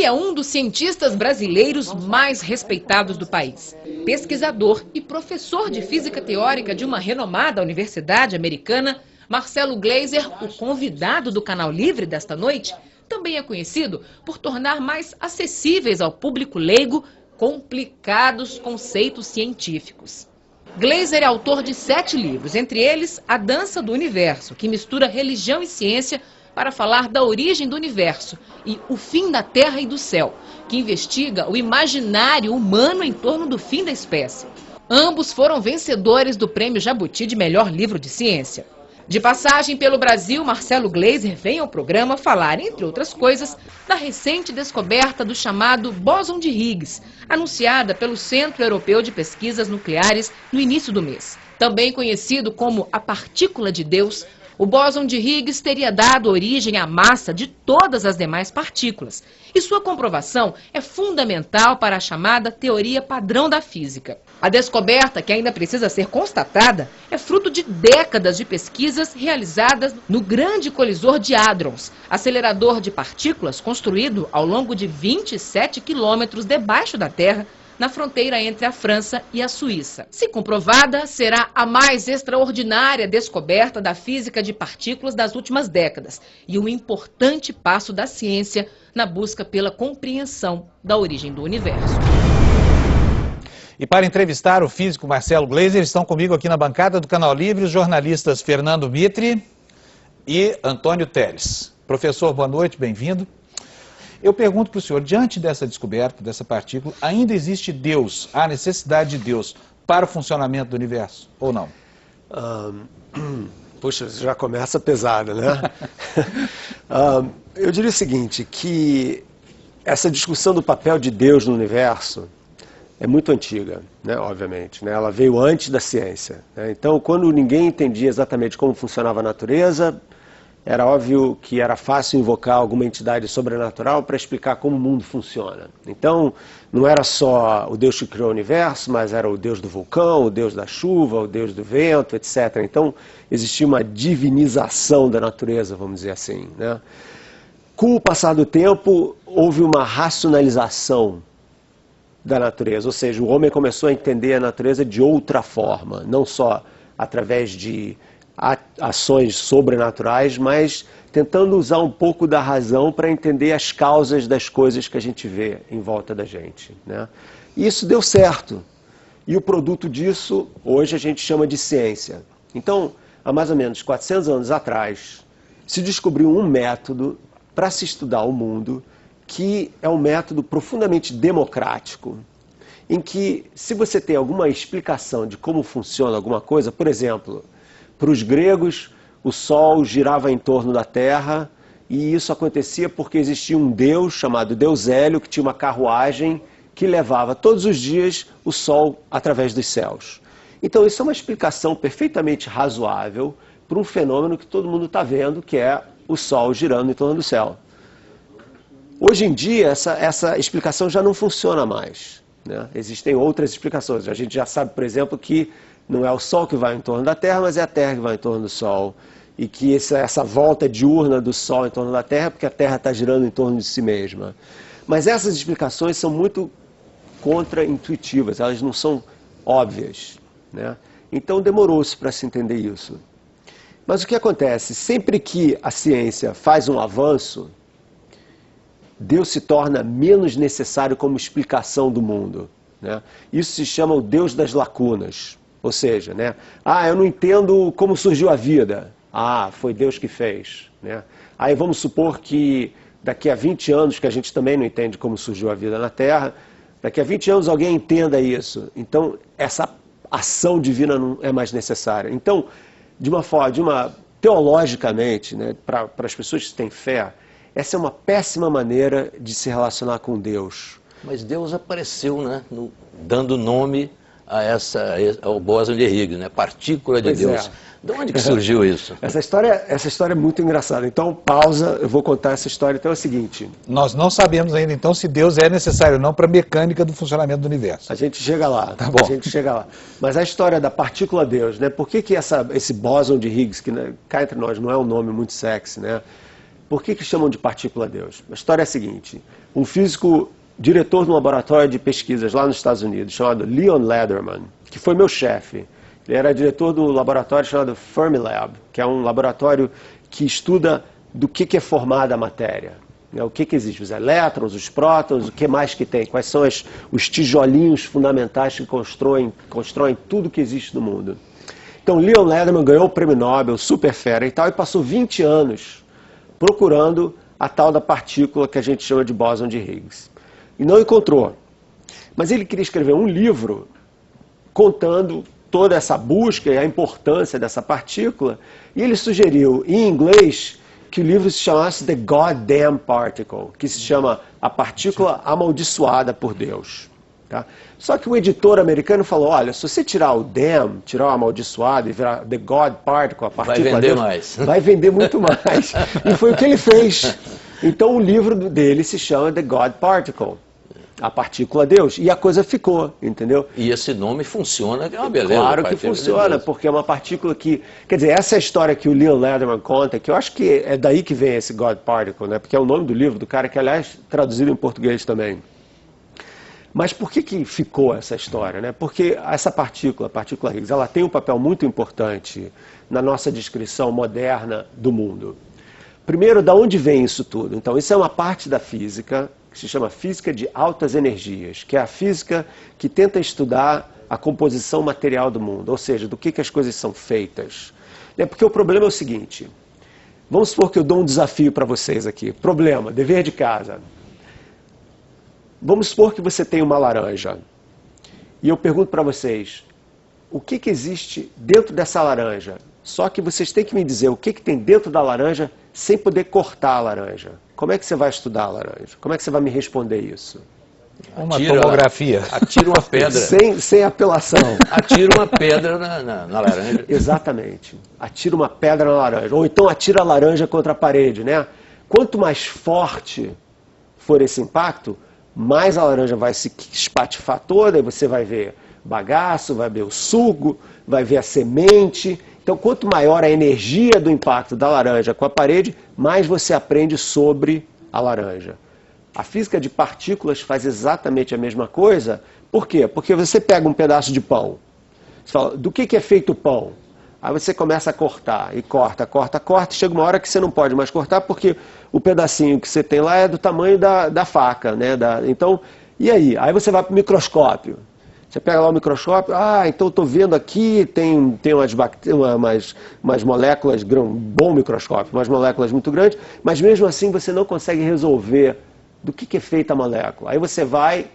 é um dos cientistas brasileiros mais respeitados do país. Pesquisador e professor de física teórica de uma renomada universidade americana, Marcelo Gleiser, o convidado do Canal Livre desta noite, também é conhecido por tornar mais acessíveis ao público leigo complicados conceitos científicos. Gleiser é autor de 7 livros, entre eles A Dança do Universo, que mistura religião e ciência para falar da origem do universo, e O Fim da Terra e do Céu, que investiga o imaginário humano em torno do fim da espécie. Ambos foram vencedores do Prêmio Jabuti de Melhor Livro de Ciência. De passagem pelo Brasil, Marcelo Gleiser vem ao programa falar, entre outras coisas, da recente descoberta do chamado bóson de Higgs, anunciada pelo Centro Europeu de Pesquisas Nucleares no início do mês. Também conhecido como a partícula de Deus, o bóson de Higgs teria dado origem à massa de todas as demais partículas, e sua comprovação é fundamental para a chamada teoria padrão da física. A descoberta, que ainda precisa ser constatada, é fruto de décadas de pesquisas realizadas no Grande Colisor de Hadrons, acelerador de partículas construído ao longo de 27 quilômetros debaixo da Terra, na fronteira entre a França e a Suíça. Se comprovada, será a mais extraordinária descoberta da física de partículas das últimas décadas e um importante passo da ciência na busca pela compreensão da origem do universo. E para entrevistar o físico Marcelo Gleiser, estão comigo aqui na bancada do Canal Livre os jornalistas Fernando Mitre e Antônio Teles. Professor, boa noite, bem-vindo. Eu pergunto para o senhor, diante dessa descoberta, dessa partícula, ainda existe Deus, há necessidade de Deus para o funcionamento do universo, ou não? Puxa, já começa pesada, né? Eu diria o seguinte, que essa discussão do papel de Deus no universo é muito antiga, né, obviamente, né? Ela veio antes da ciência, né? Então, quando ninguém entendia exatamente como funcionava a natureza, era óbvio que era fácil invocar alguma entidade sobrenatural para explicar como o mundo funciona. Então, não era só o Deus que criou o universo, mas era o Deus do vulcão, o Deus da chuva, o Deus do vento, etc. Então, existia uma divinização da natureza, vamos dizer assim, né? Com o passar do tempo, houve uma racionalização da natureza, ou seja, o homem começou a entender a natureza de outra forma, não só através de ações sobrenaturais, mas tentando usar um pouco da razão para entender as causas das coisas que a gente vê em volta da gente, né? E isso deu certo. E o produto disso, hoje a gente chama de ciência. Então, há mais ou menos 400 anos atrás, se descobriu um método para se estudar o mundo, que é um método profundamente democrático, em que, se você tem alguma explicação de como funciona alguma coisa, por exemplo, para os gregos, o Sol girava em torno da Terra, e isso acontecia porque existia um deus chamado Deus Hélio, que tinha uma carruagem que levava todos os dias o Sol através dos céus. Então isso é uma explicação perfeitamente razoável para um fenômeno que todo mundo está vendo, que é o Sol girando em torno do céu. Hoje em dia, essa explicação já não funciona mais, né? Existem outras explicações. A gente já sabe, por exemplo, que não é o Sol que vai em torno da Terra, mas é a Terra que vai em torno do Sol. E que essa volta diurna do Sol em torno da Terra, porque a Terra está girando em torno de si mesma. Mas essas explicações são muito contra-intuitivas, elas não são óbvias, né? Então demorou-se para se entender isso. Mas o que acontece? Sempre que a ciência faz um avanço, Deus se torna menos necessário como explicação do mundo, né? Isso se chama o Deus das lacunas. Ou seja, né? Eu não entendo como surgiu a vida. Foi Deus que fez, né? Aí vamos supor que daqui a 20 anos, que a gente também não entende como surgiu a vida na Terra, daqui a 20 anos alguém entenda isso. Então, essa ação divina não é mais necessária. Então, teologicamente, né, para as pessoas que têm fé, essa é uma péssima maneira de se relacionar com Deus. Mas Deus apareceu, né, dando nome ao bóson de Higgs, né? Partícula de Deus. De onde que surgiu isso? Essa história é muito engraçada. Então, pausa, eu vou contar essa história. Então é o seguinte. Nós não sabemos ainda, então, se Deus é necessário ou não para a mecânica do funcionamento do universo. A gente chega lá. Tá bom. A gente chega lá. Mas a história da partícula Deus, né? Por que esse bóson de Higgs, que, né, cá entre nós não é um nome muito sexy, né? Por que chamam de partícula Deus? A história é a seguinte, um físico, diretor de um laboratório de pesquisas lá nos Estados Unidos, chamado Leon Lederman, que foi meu chefe, ele era diretor do laboratório chamado Fermilab, que é um laboratório que estuda do que é formada a matéria. O que existe? Os elétrons, os prótons, o que mais que tem? Quais são os tijolinhos fundamentais que constroem tudo que existe no mundo? Então, Leon Lederman ganhou o prêmio Nobel, super fera e tal, e passou 20 anos procurando a tal da partícula que a gente chama de bóson de Higgs. E não encontrou. Mas ele queria escrever um livro contando toda essa busca e a importância dessa partícula, e ele sugeriu, em inglês, que o livro se chamasse The Goddamn Particle, que se chama A Partícula Amaldiçoada por Deus. Tá? Só que o editor americano falou, olha, se você tirar o damn, tirar o amaldiçoado e virar The God Particle, a partícula vai vender Deus, mais. Vai vender muito mais. E foi o que ele fez. Então o livro dele se chama The God Particle, a partícula Deus. E a coisa ficou, entendeu? E esse nome funciona, que é uma beleza. Claro que funciona, porque é uma partícula que... Quer dizer, essa é a história que o Leon Lederman conta, que eu acho que é daí que vem esse God Particle, né? Porque é o nome do livro do cara, que aliás traduzido em português também. Mas por que ficou essa história, né? Porque essa partícula, a partícula Higgs, ela tem um papel muito importante na nossa descrição moderna do mundo. Primeiro, da onde vem isso tudo? Então, isso é uma parte da física que se chama física de altas energias, que é a física que tenta estudar a composição material do mundo, ou seja, do que as coisas são feitas. Porque o problema é o seguinte, vamos supor que eu dou um desafio para vocês aqui. Problema, dever de casa. Vamos supor que você tem uma laranja, e eu pergunto para vocês, o que existe dentro dessa laranja? Só que vocês têm que me dizer o que tem dentro da laranja sem poder cortar a laranja. Como é que você vai estudar a laranja? Como é que você vai me responder isso? Uma tomografia. Atira uma pedra. Sem apelação. Atira uma pedra na laranja. Exatamente. Atira uma pedra na laranja. Ou então atira a laranja contra a parede, né? Quanto mais forte for esse impacto, mais a laranja vai se espatifar toda, e você vai ver bagaço, vai ver o suco, vai ver a semente. Então, quanto maior a energia do impacto da laranja com a parede, mais você aprende sobre a laranja. A física de partículas faz exatamente a mesma coisa. Por quê? Porque você pega um pedaço de pão. Você fala, do que é feito o pão? Aí você começa a cortar, e corta, chega uma hora que você não pode mais cortar, porque o pedacinho que você tem lá é do tamanho da faca, né? Então, e aí? Aí você vai para o microscópio. Você pega lá o microscópio, então estou vendo aqui, tem umas moléculas, bom microscópio, umas moléculas muito grandes, mas mesmo assim você não consegue resolver do que é feita a molécula. Aí você vai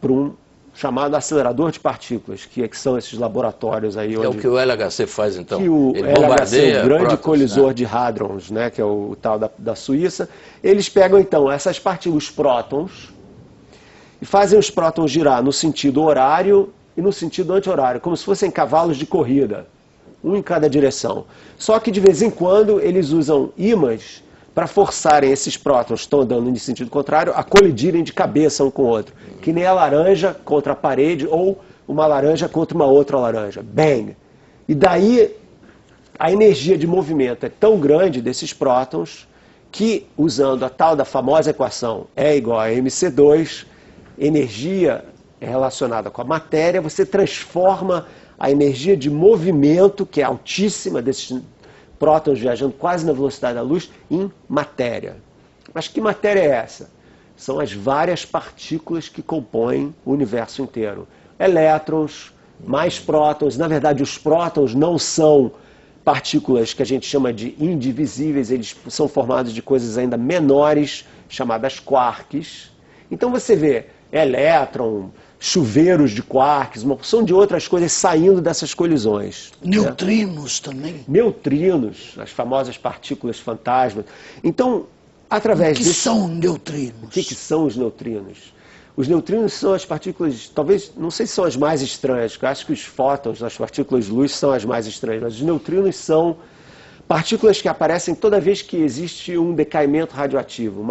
para um chamado acelerador de partículas, que são esses laboratórios aí. É o que o LHC faz, então. Que o Ele LHC, o grande prótons, colisor né? de hadrons, né, que é o tal da Suíça, eles pegam então essas partículas, os prótons, e fazem os prótons girar no sentido horário e no sentido anti-horário, como se fossem cavalos de corrida, um em cada direção. Só que de vez em quando eles usam ímãs para forçarem esses prótons que estão andando em sentido contrário a colidirem de cabeça um com o outro. Que nem a laranja contra a parede ou uma laranja contra uma outra laranja. Bang! E daí a energia de movimento é tão grande desses prótons que, usando a tal da famosa equação E igual a mc2, energia relacionada com a matéria, você transforma a energia de movimento, que é altíssima desses prótons viajando quase na velocidade da luz, em matéria. Mas que matéria é essa? São as várias partículas que compõem o universo inteiro. Elétrons, mais prótons. Na verdade, os prótons não são partículas que a gente chama de indivisíveis, eles são formados de coisas ainda menores, chamadas quarks. Então você vê elétron, chuveiros de quarks, uma porção de outras coisas saindo dessas colisões. Neutrinos também. Neutrinos, as famosas partículas fantasmas. Então, através disso... O que são neutrinos? O que são os neutrinos? Os neutrinos são as partículas, talvez, não sei se são as mais estranhas, porque eu acho que os fótons, as partículas de luz, são as mais estranhas, mas os neutrinos são partículas que aparecem toda vez que existe um decaimento radioativo,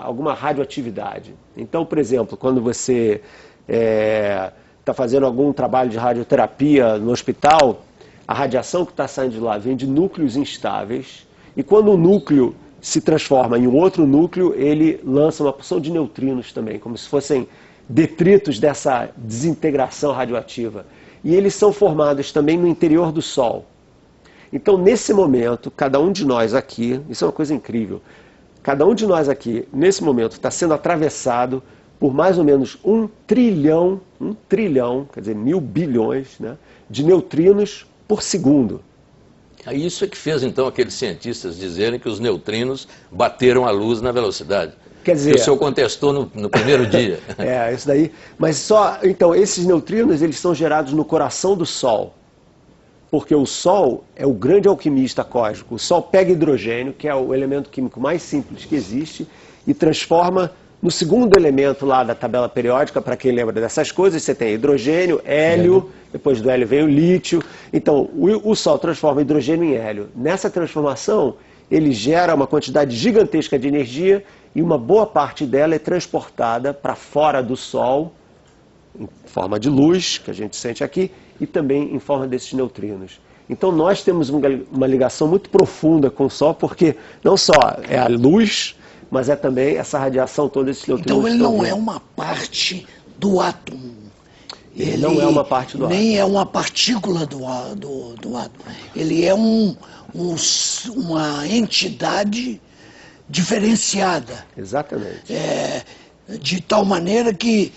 alguma radioatividade. Então, por exemplo, quando você está fazendo algum trabalho de radioterapia no hospital, a radiação que está saindo de lá vem de núcleos instáveis, e quando o núcleo se transforma em um outro núcleo, ele lança uma porção de neutrinos também, como se fossem detritos dessa desintegração radioativa. E eles são formados também no interior do Sol. Então, nesse momento, cada um de nós aqui, isso é uma coisa incrível, cada um de nós aqui, nesse momento, está sendo atravessado por mais ou menos 1 trilhão, quer dizer, 1000 bilhões, né, de neutrinos por segundo. Isso é que fez, então, aqueles cientistas dizerem que os neutrinos bateram a luz na velocidade. Quer dizer... Que o senhor contestou no primeiro dia. Isso daí. Mas só... Então, esses neutrinos, eles são gerados no coração do Sol. Porque o Sol é o grande alquimista cósmico. O Sol pega hidrogênio, que é o elemento químico mais simples que existe, e transforma no segundo elemento lá da tabela periódica. Para quem lembra dessas coisas, você tem hidrogênio, hélio, depois do hélio vem o lítio. Então, o Sol transforma hidrogênio em hélio. Nessa transformação, ele gera uma quantidade gigantesca de energia e uma boa parte dela é transportada para fora do Sol, em forma de luz, que a gente sente aqui, e também em forma desses neutrinos. Então nós temos uma ligação muito profunda com o Sol, porque não só é a luz, mas é também essa radiação toda, esses neutrinos. Então ele não é uma parte do átomo. Ele não é uma parte do átomo. Nem é uma partícula do átomo. Ele é uma entidade diferenciada. Exatamente. De tal maneira que